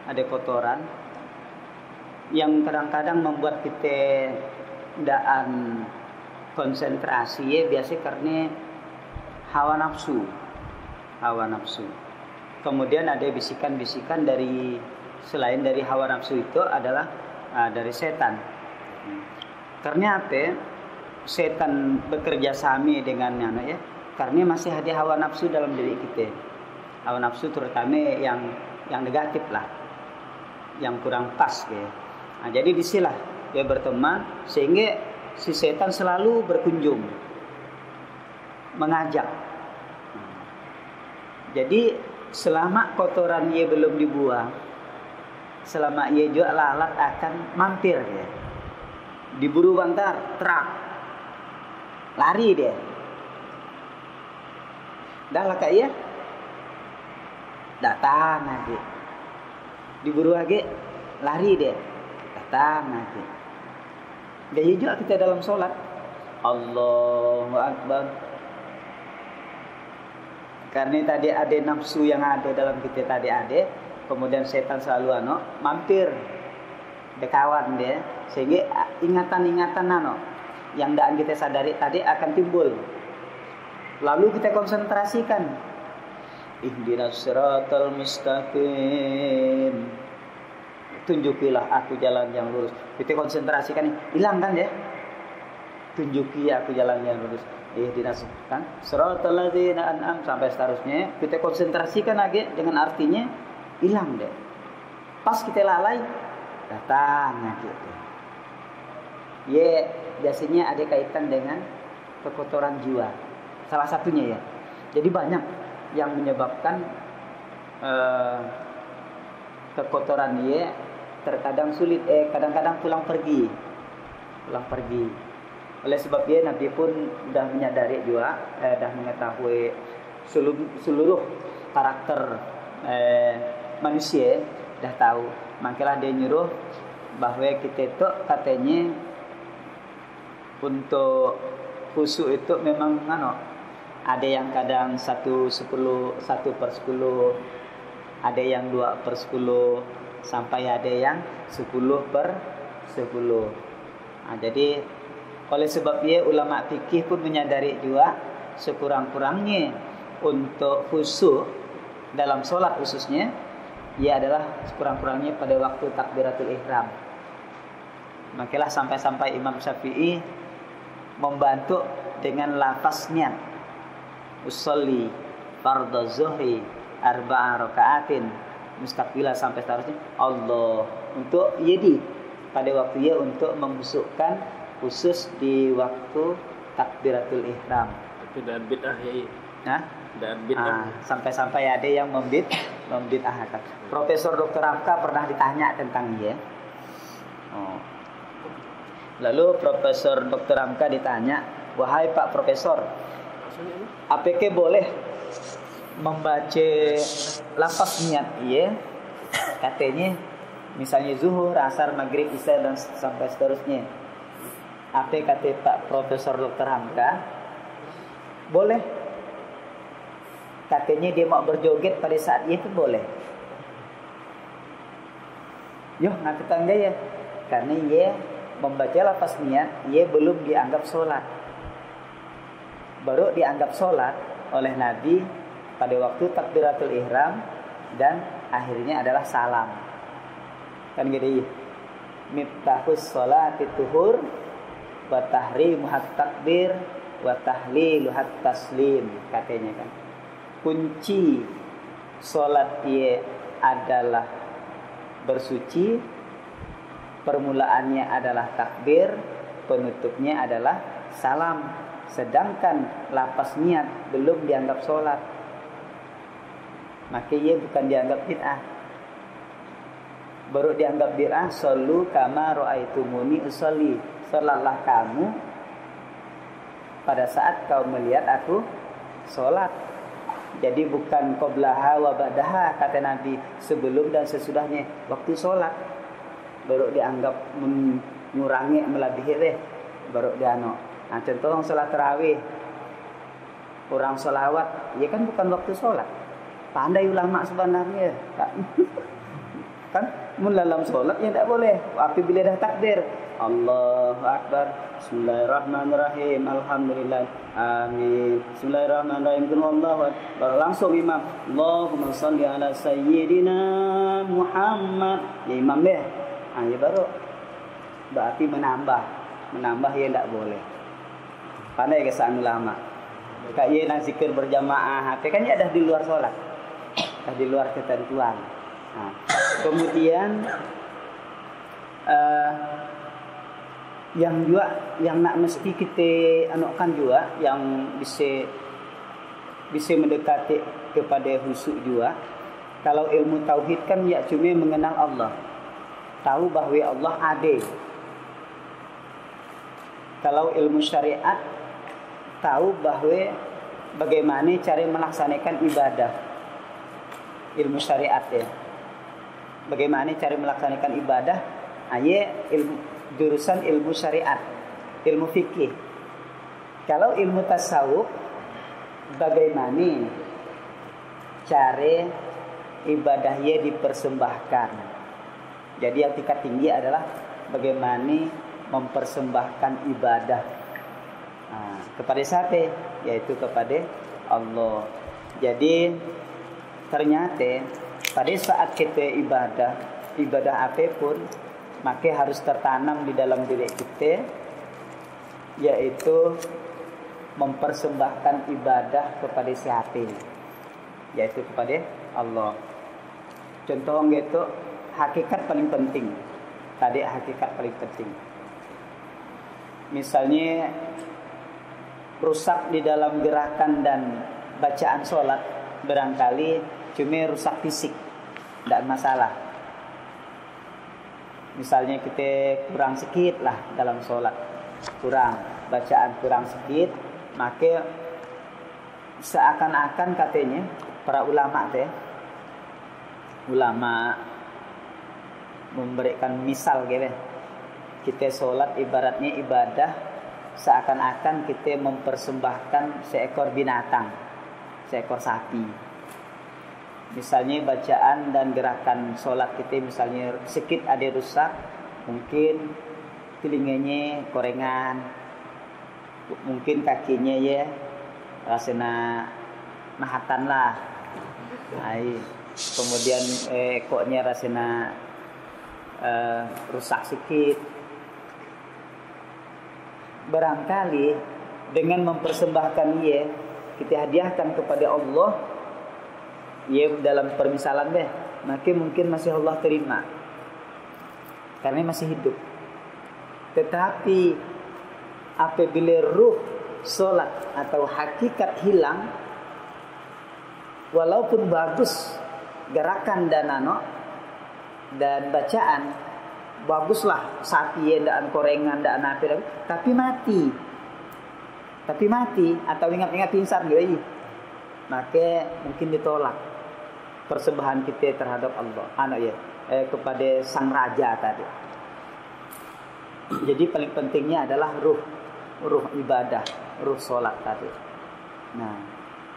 ada kotoran yang kadang-kadang membuat kita daan konsentrasi ya, biasa karena hawa nafsu. Kemudian ada bisikan-bisikan dari selain dari hawa nafsu itu adalah dari setan. Karena apa? Setan bekerja sama dengan ya, karena masih ada hawa nafsu dalam diri kita. Hawa nafsu terutama yang negatif lah, yang kurang pas ya. Nah, jadi disilah dia berteman sehingga si setan selalu berkunjung, mengajak. Jadi selama kotoran ia belum dibuang, selama ia juga lalat akan mampir dia. Diburu bantar, terak, lari dia. Dah lah kak ia, datang lagi. Diburu lagi, lari dia, datang lagi. Gaya juga kita dalam sholat, Allahu Akbar. Karena tadi ada nafsu yang ada dalam kita tadi ada, kemudian setan selalu mampir, dekawan dia, sehingga ingatan-ingatan yang tidak kita sadari tadi akan timbul. Lalu kita konsentrasikan, ihdinas siratal mustaqim, tunjukilah aku jalan yang lurus. Kita konsentrasikan, hilang kan ya? Tunjuki aku jalan yang lurus. Ihdinas kan siratal ladzina an'am sampai seterusnya. Kita konsentrasikan lagi dengan artinya, hilang deh. Pas kita lalai, datang lagi. Ya, biasanya ada kaitan dengan kekotoran jiwa. Salah satunya ya. Jadi banyak yang menyebabkan kekotoran dia terkadang sulit, kadang-kadang pulang pergi. Oleh sebab dia Nabi pun sudah menyadari juga, dah mengetahui seluruh karakter manusia, dah tahu. Makanya dia nyuruh bahwa kita itu katanya untuk khusyuk itu memang ada yang kadang 1/10, 1/10, ada yang 2/10, sampai ada yang 10/10. Nah, jadi oleh sebab dia ulama fikih pun menyadari juga sekurang-kurangnya untuk khusyuk dalam sholat khususnya, ia adalah sekurang-kurangnya pada waktu takbiratul ihram. Makanya sampai Imam Syafi'i membantu dengan lafaz niat, usolli fardhu zuhri arba'a raka'atin mustaqbilah sampai seterusnya, Allah, untuk yedi pada waktu ia untuk membusukkan khusus di waktu takbiratul ihram. Itu dan bid'ah ya. Nah, dan bid'ah. Sampai ada yang membid'ahkan. Profesor Dr. Hamka pernah ditanya tentang dia. Lalu Profesor Dr. Hamka ditanya, wahai Pak Profesor, apakah boleh membaca lafaz niat iya? Katanya misalnya zuhur, asar, maghrib, isya dan sampai seterusnya. Apa kata Pak Profesor Dr. Hamka? Boleh. Katanya dia mau berjoget pada saat itu boleh. Yoh, ngaku tangga ya. Karena ia membaca lafaz niat, ia belum dianggap sholat. Baru dianggap sholat oleh Nabi pada waktu takbiratul ihram dan akhirnya adalah salam. Kan gitu ya. Miftahus sholati tuhur wa tahrimuhat takbir wa tahliluhat taslim, katanya kan. Kunci salat dia adalah bersuci, permulaannya adalah takbir, penutupnya adalah salam. Sedangkan lafaz niat belum dianggap salat, maka ia bukan dianggap bid'ah. Baru dianggap bid'ah, sallu kama ra'aitumuni usolli, salatlah kamu pada saat kau melihat aku sholat. Jadi bukan qoblaha wa ba'daha, kata Nabi, sebelum dan sesudahnya waktu sholat. Baru dianggap mengurangi, melebihi deh. Baru diano. Nah, contoh orang sholat tarawih, orang sholawat, ya kan bukan waktu sholat. Pandai ulama sebenarnya. Kan mun dalam solat ya tidak boleh. Apabila dah takbir, Allahu Akbar, Bismillahirrahmanirrahim, Alhamdulillah, Amin, Bismillahirrahmanirrahim, Allahu Akbar, langsung imam, Allahumma salli ala Sayyidina Muhammad. Ya imam deh. Ya baru. Berarti menambah ya tidak boleh. Pandai kesan ulama. Kayak nak zikir berjamaah, tapi kan ya dah di luar solat, dah di luar ketentuan. Nah, kemudian yang juga yang nak mesti kita anukan juga yang bisa mendekati kepada khusyuk juga. Kalau ilmu tauhid kan ya cuma mengenal Allah, tahu bahawa Allah ada. Kalau ilmu syariat tahu bahawa bagaimana cara melaksanakan ibadah. Ilmu syariat ya. Bagaimana cara melaksanakan ibadah? Jurusan ilmu syariat, ilmu fikih. Kalau ilmu tasawuf, bagaimana cara ibadahnya dipersembahkan. Jadi yang tingkat tinggi adalah bagaimana mempersembahkan ibadah kepada siapa? Yaitu kepada Allah. Jadi ternyata pada saat kita ibadah apapun, maka harus tertanam di dalam diri kita, yaitu mempersembahkan ibadah kepada siapa? Yaitu kepada Allah. Contoh gitu, hakikat paling penting. Tadi hakikat paling penting. Misalnya rusak di dalam gerakan dan bacaan sholat, barangkali cuma rusak fisik, tidak masalah. Misalnya kita kurang sedikit lah dalam sholat, bacaan kurang sedikit, maka seakan-akan katanya para ulama memberikan misal gitu. Kita sholat ibaratnya ibadah, seakan-akan kita mempersembahkan seekor binatang, seekor sapi. Misalnya bacaan dan gerakan sholat kita misalnya sedikit ada rusak, mungkin telinganya korengan, mungkin kakinya ya rasanya mahatan lah, kemudian ekoknya rasanya rusak sedikit. Barangkali dengan mempersembahkan kita hadiahkan kepada Allah dalam permisalan maka mungkin masih Allah terima karena masih hidup. Tetapi apabila ruh solat atau hakikat hilang, walaupun bagus gerakan dan bacaan, baguslah sapi dan korengan dan apa, tapi mati atau ingat-ingat pingsan gitu, maka mungkin ditolak persembahan kita terhadap Allah, kepada sang raja tadi. Jadi paling pentingnya adalah ruh ibadah, ruh solat tadi. Nah,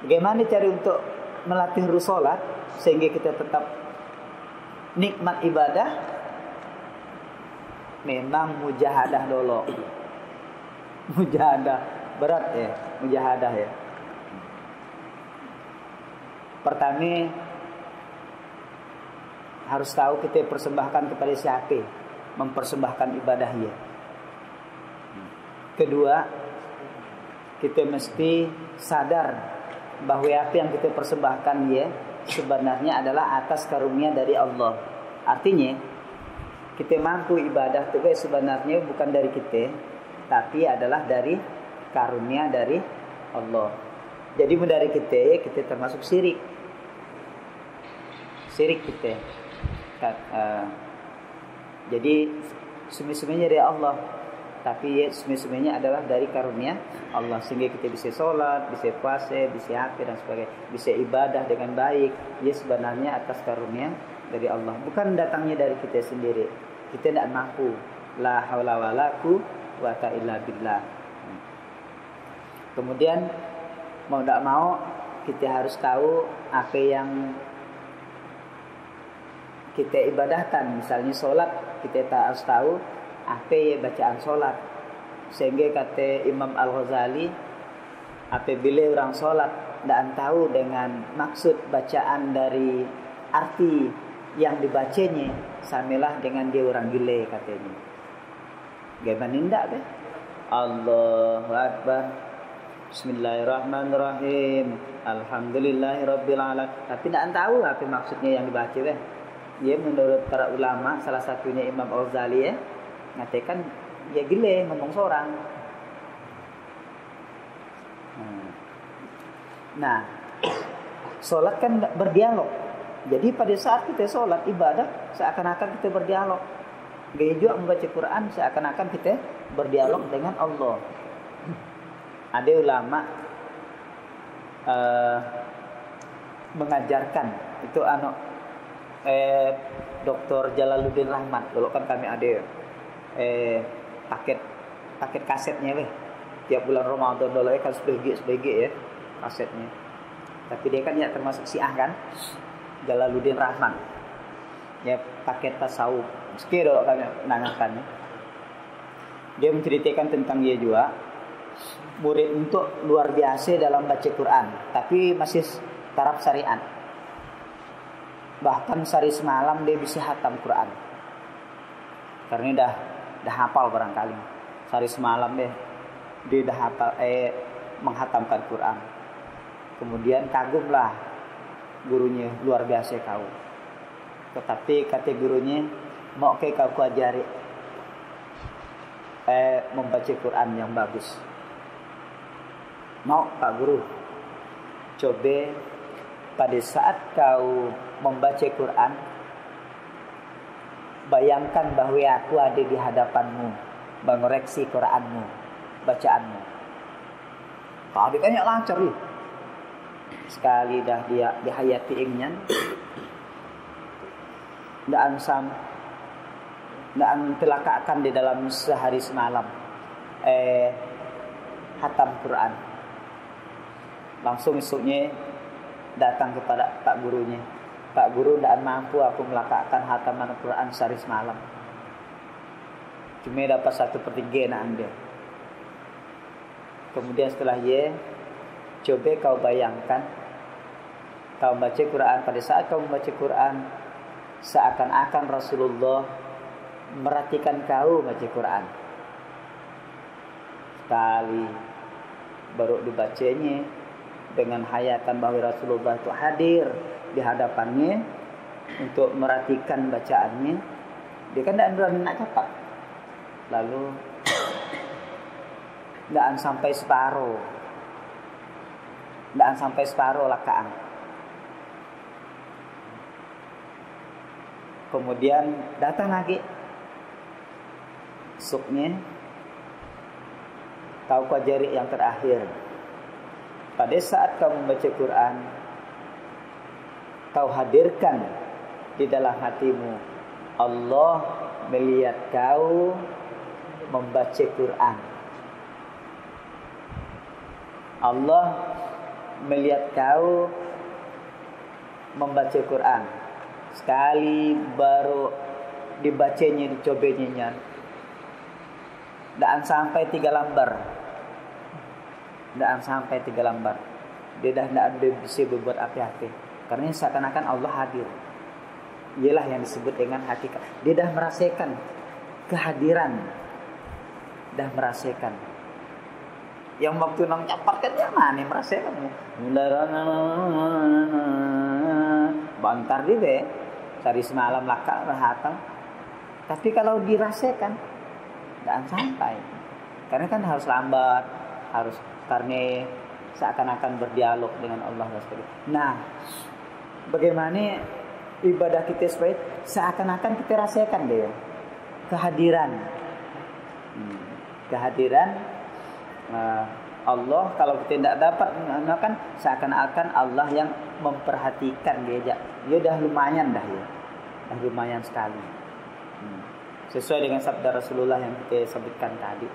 bagaimana cara untuk melatih ruh solat sehingga kita tetap nikmat ibadah? Memang mujahadah dulu. Mujahadah berat ya, mujahadah ya. Pertama harus tahu kita persembahkan kepada siapa, mempersembahkan ibadahnya. Kedua, kita mesti sadar bahwa apa yang kita persembahkan sebenarnya adalah atas karunia dari Allah. Artinya kita mampu ibadah itu sebenarnya bukan dari kita, tapi adalah dari karunia dari Allah. Jadi dari kita termasuk syirik kita. Jadi semuanya dari Allah, tapi semuanya adalah dari karunia Allah, sehingga kita bisa sholat, bisa puasa, bisa apa dan sebagainya, bisa ibadah dengan baik. Sebenarnya atas karunia dari Allah, bukan datangnya dari kita sendiri. Kita tidak mampu. La haula wala quwwata illa billah. Kemudian mau tidak mau kita harus tahu apa yang kita ibadahkan. Misalnya solat, kita harus tahu apa ya bacaan solat. Sehingga kata Imam Al-Ghazali, apabila orang solat dan tahu dengan maksud bacaan dari arti yang dibacanya, samilah dengan dia orang gila katanya. Gimana indah deh? Allahu Akbar, Bismillahirrahmanirrahim, Alhamdulillahirabbil alamin. Tapi tidak tahu apa maksudnya yang dibaca deh. Ya, menurut para ulama, salah satunya Imam Al-Ghazali ya, mengatakan ya gile ngomong seorang. Nah, sholat kan berdialog. Jadi pada saat kita sholat ibadah, seakan-akan kita berdialog. Gaya juga membaca Quran, seakan-akan kita berdialog dengan Allah. Ada ulama mengajarkan itu Dr. Jalaluddin Rahmat. Dulu kan kami ada paket kasetnya weh. Tiap bulan Ramadan dulu kan sebegi ya kasetnya. Tapi dia kan ya termasuk Syiah kan. Jalaluddin Rahmat. Ya paket tasawuf. Meski dulu kami nangakannya. Dia menceritakan tentang dia juga murid untuk luar biasa dalam baca Quran, tapi masih taraf syariat. Bahkan sehari semalam dia bisa hatam Quran. Karena dah hafal barangkali. Sehari semalam dia dah hafal menghatamkan Quran. Kemudian kagumlah gurunya, luar biasa kau. Tetapi kata gurunya, mau ke kau ajari membaca Quran yang bagus. Mau Pak Guru, coba pada saat kau membaca Quran, bayangkan bahwa aku ada di hadapanmu, mengoreksi Quranmu, bacaanmu. Kau ditanya lancar nih. Sekali dah dia dihayati ingin, dan telakakan di dalam sehari semalam hatam Quran. Langsung esoknya datang kepada Pak Gurunya. Pak Guru tidak mampu aku melakakkan hataman Quran sehari semalam. Cuma dapat 1/3 nak ambil. Kemudian setelah coba kau bayangkan kau baca Quran. Pada saat kau membaca Quran, seakan-akan Rasulullah merhatikan kau baca Quran. Sekali baru dibacanya dengan hayatan bahwa Rasulullah itu hadir di hadapannya untuk merhatikan bacaannya. Dia kan tidak berani nak cepat. Lalu tidak sampai separuh lakaan. Kemudian datang lagi suknya kau ajari yang terakhir. Pada saat kau membaca Quran, kau hadirkan di dalam hatimu Allah melihat kau membaca Quran. Allah melihat kau membaca Quran. Sekali baru dibacanya, dicobanya, dan sampai 3 lembar. Dan sampai 3 lembar. Dia dah tidak bisa berbuat apa-apa. Karena seakan-akan Allah hadir. Ialah yang disebut dengan hakikat. Dia dah merasakan kehadiran. Dah merasakan. Yang waktu nang cepat kan yang mana merasakan. Bantar dia. Sehari semalam lakak rahatam. Tapi kalau dirasakan, tidak sampai. Karena kan harus lambat, harus karena seakan-akan berdialog dengan Allah SWT. Nah, bagaimana ibadah kita supaya seakan-akan kita rasakan dia kehadiran, Allah. Kalau kita tidak dapat menggunakan, seakan-akan Allah yang memperhatikan dia. Dia dah lumayan dah ya, dah lumayan sekali. Sesuai dengan sabda Rasulullah yang kita sebutkan tadi.